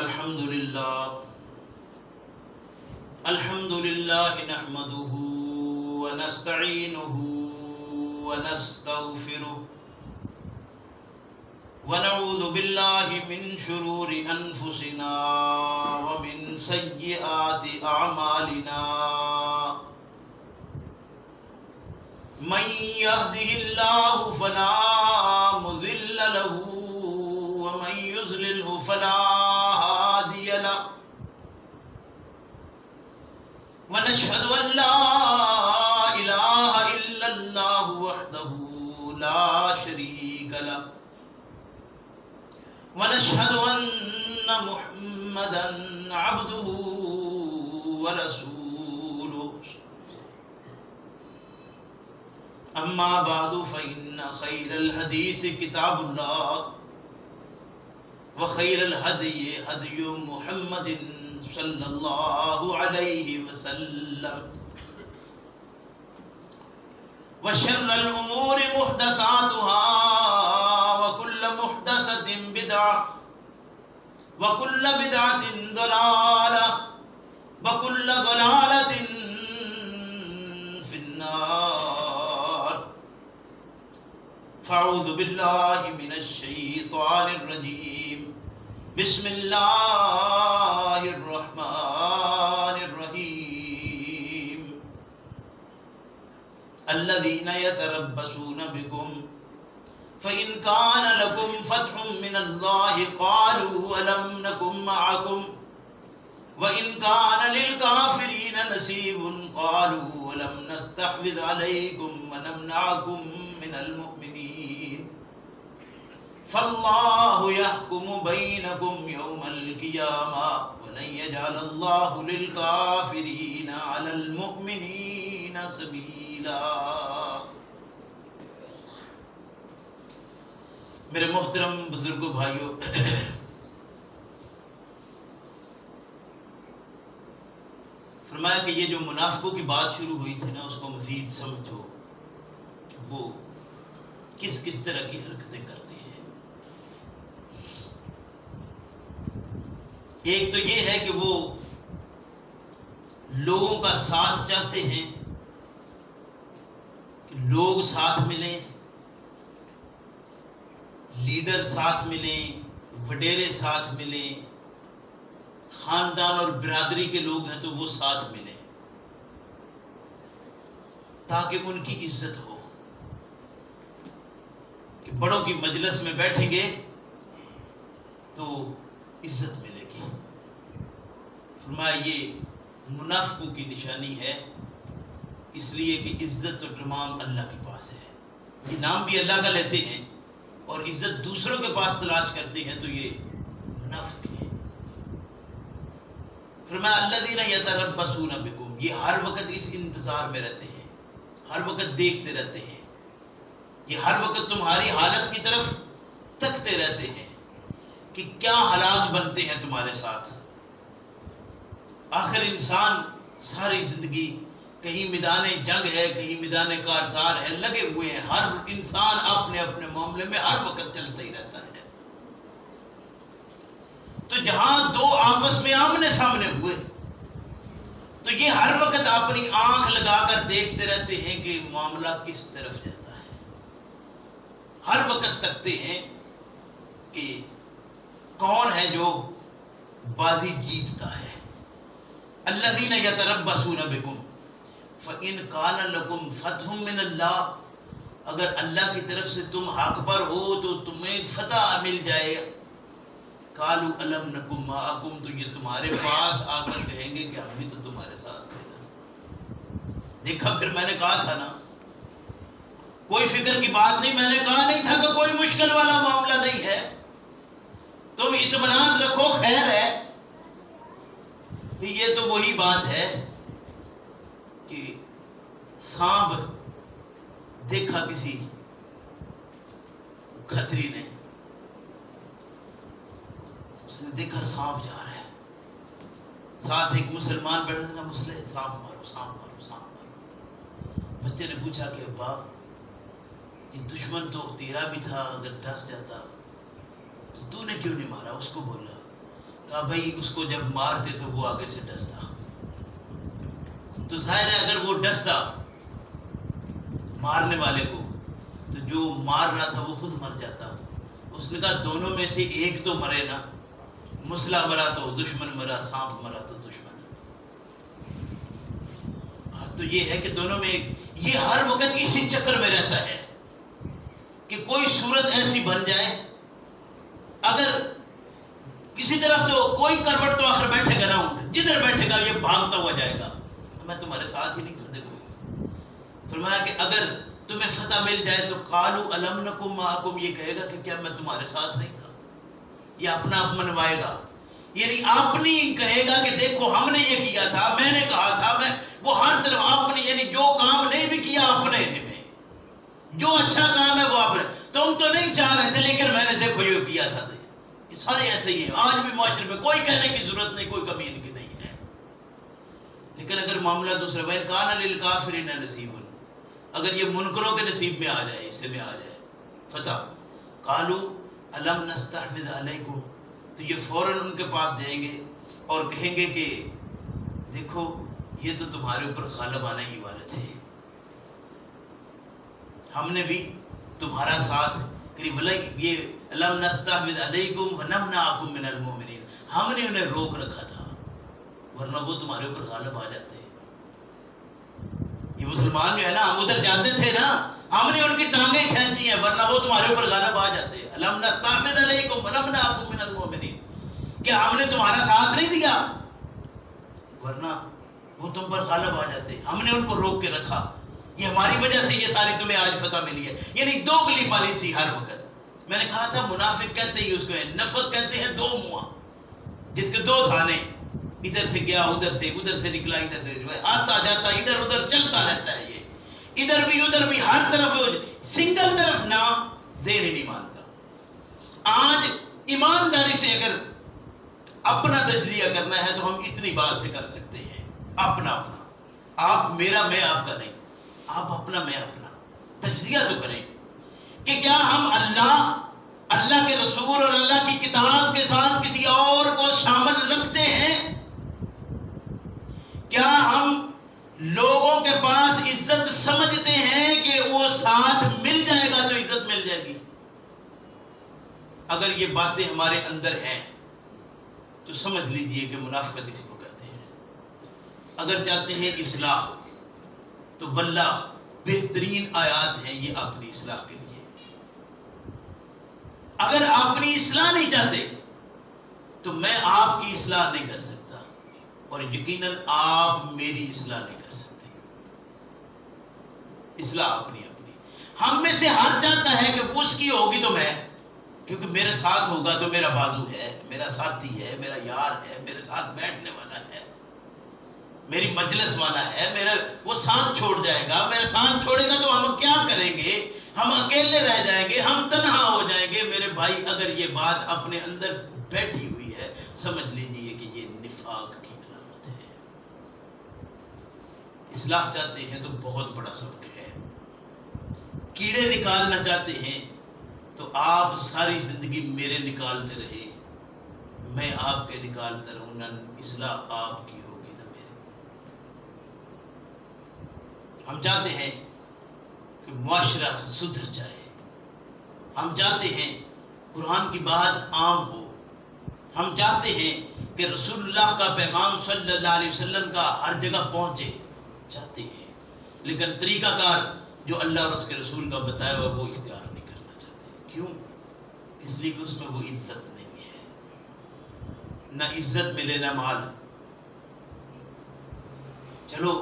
الحمد لله نحمده ونستعينه ونستغفره ونعوذ بالله من شرور أنفسنا ومن سيئات أعمالنا من يهده الله فلا مضل له ومن يضلله فلا هادي له ونشهد أن لا إله إلا الله وحده لا شريك له ونشهد أن محمدا عبده ورسوله أما بعد فإن خير الحديث كتاب الله وخير الهدي هدي محمد صلى الله عليه وسلم وشر الأمور محدثاتها وكل محدثة بدعة وكل بدعة ضلالة وكل ضلالة في النار فأعوذ بالله من الشيطان الرجيم بسم الله الرحمن الرحيم الذين يتربصون بكم فإن كان لكم فتح من الله قالوا ألم نكن معكم وإن كان للكافرين نصيب قالوا ألم نستحوذ عليكم ونمنعكم من المؤمنين فالله يحكم بينكم يوم القيامة ولن يجعل الله للكافرين على المؤمنين سبيلا. میرے محترم بزرگوں بھائیوں، فرمایا کہ یہ جو منافقوں کی بات شروع ہوئی تھی نا، اس کو مزید سمجھو کہ وہ کس کس طرح کی حرکتیں کرتے ہیں. ایک تو یہ ہے کہ وہ لوگوں کا ساتھ چاہتے ہیں کہ لوگ ساتھ ملیں، لیڈر ساتھ ملیں، وڈیرے ساتھ ملیں، خاندان اور برادری کے لوگ ہیں تو وہ ساتھ ملیں تاکہ ان کی عزت ہو، کہ بڑوں کی مجلس میں بیٹھیں گے تو عزت ملے گی. فرمایا یہ منافقوں کی نشانی ہے، اس لیے کہ عزت و تمام اللہ کے پاس ہے. یہ نام بھی اللہ کا لیتے ہیں اور عزت دوسروں کے پاس تلاش کرتے ہیں تو یہ منافق ہیں. فرمایا الذین یتربصون بکم، یہ ہر وقت اس انتظار میں رہتے ہیں، ہر وقت دیکھتے رہتے ہیں، یہ ہر وقت تمہاری حالت کی طرف تکتے رہتے ہیں کہ کیا حالات بنتے ہیں تمہارے ساتھ. آخر انسان ساری زندگی کہیں میدان جنگ ہے، کہیں میدان کارزار ہے، لگے ہوئے ہیں. ہر انسان اپنے اپنے معاملے میں ہر وقت چلتا ہی رہتا ہے. تو جہاں دو آپس میں آمنے سامنے ہوئے تو یہ ہر وقت اپنی آنکھ لگا کر دیکھتے رہتے ہیں کہ معاملہ کس طرف جاتا ہے. ہر وقت تکتے ہیں کہ کون ہے جو بازی جیتتا ہے. الذین یتربصون بکم فإن کان لکم فتح من اللہ، اگر اللہ کی طرف سے تم حق پر ہو تو تمہیں فتح مل جائے. قالوا الم نکن معکم، تو یہ تمہارے پاس آ کر کہیں گے کہ ہم بھی تو تمہارے ساتھ تھے. دیکھا پھر میں نے کہا تھا نا، کوئی فکر کی بات نہیں. میں نے کہا نہیں تھا کہ کوئی مشکل والا معاملہ نہیں ہے، تم اطمینان رکھو، خیر ہے. یہ تو وہی بات ہے کہ سانپ دیکھا کسی کھتری نے، اس نے دیکھا سانپ جا رہا ہے، ساتھ ایک مسلمان بیٹھا تھا نا، مسلح سانپ مارو سانپ مارو سانپ مارو. بچے نے پوچھا کہ ابا یہ دشمن تو تیرا بھی تھا، اگر ڈس جاتا تو نے کیوں نہیں مارا؟ اس کو بولا کہا بھائی اس کو جب مارتے تو وہ آگے سے ڈستا، تو ظاہر ہے اگر وہ ڈستا مارنے والے کو تو جو مار رہا تھا وہ خود مر جاتا۔ اس نے کہا دونوں میں سے ایک تو مرے نا، مسلح مرا تو دشمن مرا، سانپ مرا تو دشمن۔ تو یہ ہے کہ دونوں میں ایک، یہ ہر وقت اسی چکر میں رہتا ہے کہ کوئی صورت ایسی بن جائے، اگر کسی طرف تو کوئی کروٹ تو آخر بیٹھے گا نا، جدھر بیٹھے گا یہ بھاگتا ہوا جائے گا، میں تمہارے ساتھ ہی نہیں کرتے کوئی۔ فرمایا کہ اگر تمہیں فتح مل جائے تو قالوا الم نکم معکم، یہ کہے گا کہ کیا میں تمہارے ساتھ نہیں تھا؟ یہ اپنا آپ منوائے گا، یعنی اپنی کہے گا کہ دیکھو ہم نے یہ کیا تھا، میں نے کہا تھا، میں وہ ہر طرف اپنی، یعنی جو کام نہیں بھی کیا اپنے میں، جو اچھا کام ہے وہ آپ نے، تم تو نہیں چاہ رہے تھے لیکن میں نے دیکھو یہ کیا تھا۔ یہ سارے ایسے ہی ہیں آج بھی معاشرے میں، کوئی کہنے کی ضرورت نہیں، کوئی کمی ان کی نہیں ہے۔ لیکن اگر معاملہ دوسرا، وَإِنْ كَانَ لِلْكَافِرِينَ نَصِيبٌ، اگر یہ منکروں کے نصیب میں آ جائے، حصے میں آ جائے فتح، قَالُوا أَلَمْ نَسْتَحْوِذْ عَلَيْكُمْ، تو یہ فوراً ان کے پاس جائیں گے اور کہیں گے کہ دیکھو یہ تو تمہارے اوپر غالب آنے ہی والے تھے، ہم نے بھی تمہارا ساتھ قریب، یہ لم نستحوذ علیکم ونمنعکم من المؤمنین، ہم نے انہیں روک رکھا تھا ورنہ وہ تمہارے اوپر غالب آ جاتے۔ یہ مسلمان جو ہے نا، ہم ادھر جاتے تھے نا، ہم نے ان کی ٹانگیں کھینچی ہیں ورنہ وہ تمہارے اوپر غالب آ جاتے۔ لم نستحوذ علیکم ونمنعکم من المؤمنین، کہ ہم نے تمہارا ساتھ نہیں دیا ورنہ وہ تم پر غالب آ جاتے، ہم نے ان کو روک کے رکھا، یہ ہماری وجہ سے یہ ساری تمہیں آج فتح ملی ہے۔ یعنی دوگلی پالیسی ہر وقت۔ میں نے کہا تھا منافق کہتے ہی اس کو ہے، نفق کہتے ہیں دو منہ، جس کے دو تھانے، ادھر سے گیا ادھر سے نکلا ادھر سے، آتا جاتا ادھر ادھر چلتا رہتا ہے، یہ ادھر بھی ہر طرف، سنگل طرف نہ دیر ہی نہیں مانتا۔ آج ایمانداری سے اگر اپنا تجزیہ کرنا ہے تو ہم اتنی بات سے کر سکتے ہیں، اپنا آپ میرا میں آپ کا نہیں، آپ اپنا میں اپنا تجزیہ تو کریں کہ کیا ہم اللہ کے رسول اور اللہ کی کتاب کے ساتھ کسی اور کو شامل رکھتے ہیں؟ کیا ہم لوگوں کے پاس عزت سمجھتے ہیں کہ وہ ساتھ مل جائے گا تو عزت مل جائے گی؟ اگر یہ باتیں ہمارے اندر ہیں تو سمجھ لیجئے کہ منافقت اسی کو کہتے ہیں۔ اگر چاہتے ہیں اصلاح تو واللہ بہترین آیات ہیں یہ اپنی اصلاح کے لیے۔ اگر اپنی اصلاح نہیں چاہتے تو میں آپ کی اصلاح نہیں کر سکتا اور یقیناً آپ میری اصلاح نہیں کر سکتے۔ اصلاح اپنی ہم میں سے ہر چاہتا ہے کہ اس کی ہوگی تو میں، کیونکہ میرے ساتھ ہوگا تو میرا بازو ہے، میرا ساتھی ہے، میرا یار ہے، میرے ساتھ بیٹھنے والا ہے، میری مجلس والا ہے، میرا وہ ساتھ چھوڑ جائے گا، میرا ساتھ چھوڑے گا تو ہم کیا کریں گے؟ ہم اکیلے رہ جائیں گے، ہم تنہا ہو جائیں گے۔ میرے بھائی اگر یہ بات اپنے اندر بیٹھی ہوئی ہے سمجھ لیجئے کہ یہ نفاق کی علامت ہے۔ اصلاح چاہتے ہیں تو بہت بڑا سبق ہے، کیڑے نکالنا چاہتے ہیں تو آپ ساری زندگی میرے نکالتے رہے، میں آپ کے نکالتا رہوں، نہ اصلاح آپ کی ہوگی نہ میری۔ ہم چاہتے ہیں کہ معاشرہ سدھر جائے، ہم چاہتے ہیں قرآن کی بات عام ہو، ہم چاہتے ہیں کہ رسول اللہ کا پیغام صلی اللہ علیہ وسلم کا ہر جگہ پہنچے، چاہتے ہیں، لیکن طریقہ کار جو اللہ اور اس کے رسول کا بتایا ہوا وہ اختیار نہیں کرنا چاہتے۔ کیوں؟ اس لیے کہ اس میں وہ عزت نہیں ہے، نہ عزت ملے نہ مال۔ چلو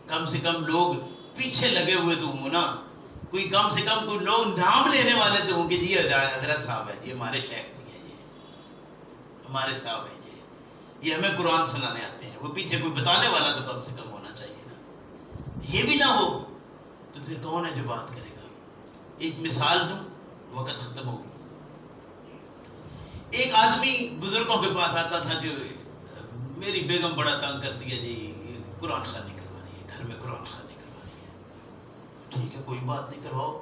کم سے کم لوگ پیچھے لگے ہوئے تو ہوں نا، کوئی کم سے کم کوئی لوگ نام لینے والے تو ہوں کہ جی حضرت صاحب ہے، یہ ہمارے شیخ جی ہیں، یہ ہمارے صاحب ہیں، یہ ہمیں قرآن سنانے آتے ہیں۔ وہ پیچھے کوئی بتانے والا تو کم سے کم ہونا چاہیے نا۔ یہ بھی نہ ہو تو پھر کون ہے جو بات کرے گا؟ ایک مثال دوں، وقت ختم ہوگی۔ ایک آدمی بزرگوں کے پاس آتا تھا کہ میری بیگم بڑا تنگ کرتی ہے جی، قرآن خوانی کروانی ہے، گھر میں قرآن خوانی کروانی ہے۔ ٹھیک ہے، کوئی بات نہیں، کرواؤ۔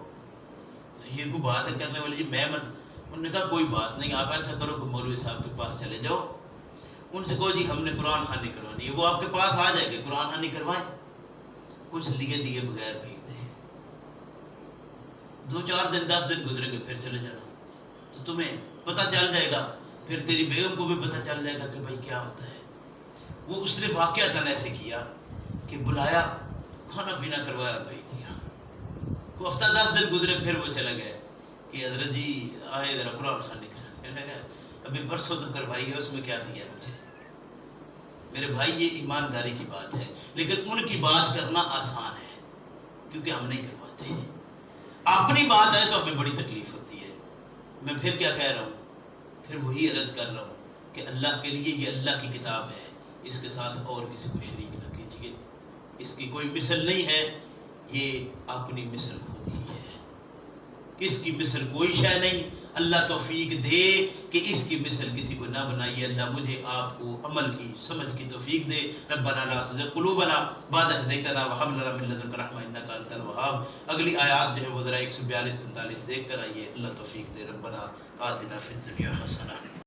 یہ کوئی بات ہے کرنے والی جی، میں مت۔ انہوں نے کہا کوئی بات نہیں، آپ ایسا کرو کہ مولوی صاحب کے پاس چلے جاؤ، ان سے کہو جی ہم نے قرآن خوانی کروانی ہے، وہ آپ کے پاس آ جائے گا، قرآن خوانی کروائیں، کچھ لیے دیے بغیر بھیج دیں، 2-4 دن 10 دن گزریں گے پھر چلے جانا، تو تمہیں پتہ چل جائے گا، پھر تیری بیگم کو بھی پتہ چل جائے گا کہ بھائی کیا ہوتا ہے۔ وہ اس نے واقعتاً ایسے کیا کہ بلایا، کھانا پینا کروایا اور بھیج دیا۔ کو ہفتہ 10 دن گزرے پھر وہ چلا گیا کہ حضرت جی آئے ذرا قرآن خوانی کرانے لگا، ابھی پرسوں تو کروائی ہے، اس میں کیا دیا مجھے؟ میرے بھائی یہ ایمانداری کی بات ہے، لیکن ان کی بات کرنا آسان ہے کیونکہ ہم نہیں کرواتے، اپنی بات ہے تو ہمیں بڑی تکلیف ہوتی ہے۔ میں پھر کیا کہہ رہا ہوں، پھر وہی عرض کر رہا ہوں کہ اللہ کے لیے یہ اللہ کی کتاب ہے، اس کے ساتھ اور کسی کو شریک نہ کیجیے، اس کی کوئی مثل نہیں ہے، یہ اپنی مثل خود ہی ہے، اس کی مثل کوئی شے نہیں۔ اللہ توفیق دے کہ اس کی مثل کسی کو نہ بنائیے، اللہ مجھے آپ کو عمل کی سمجھ کی توفیق دے۔ ربنا لا تزغ قلوبنا بعد إذ هديتنا وهب لنا من لدنك رحمة إنك أنت الوهاب۔ اگلی آیات جو ہے وہ ذرا 142-43 دیکھ کر آئیے، اللہ توفیق دے۔ ربنا آتنا فی الدنیا حسنہ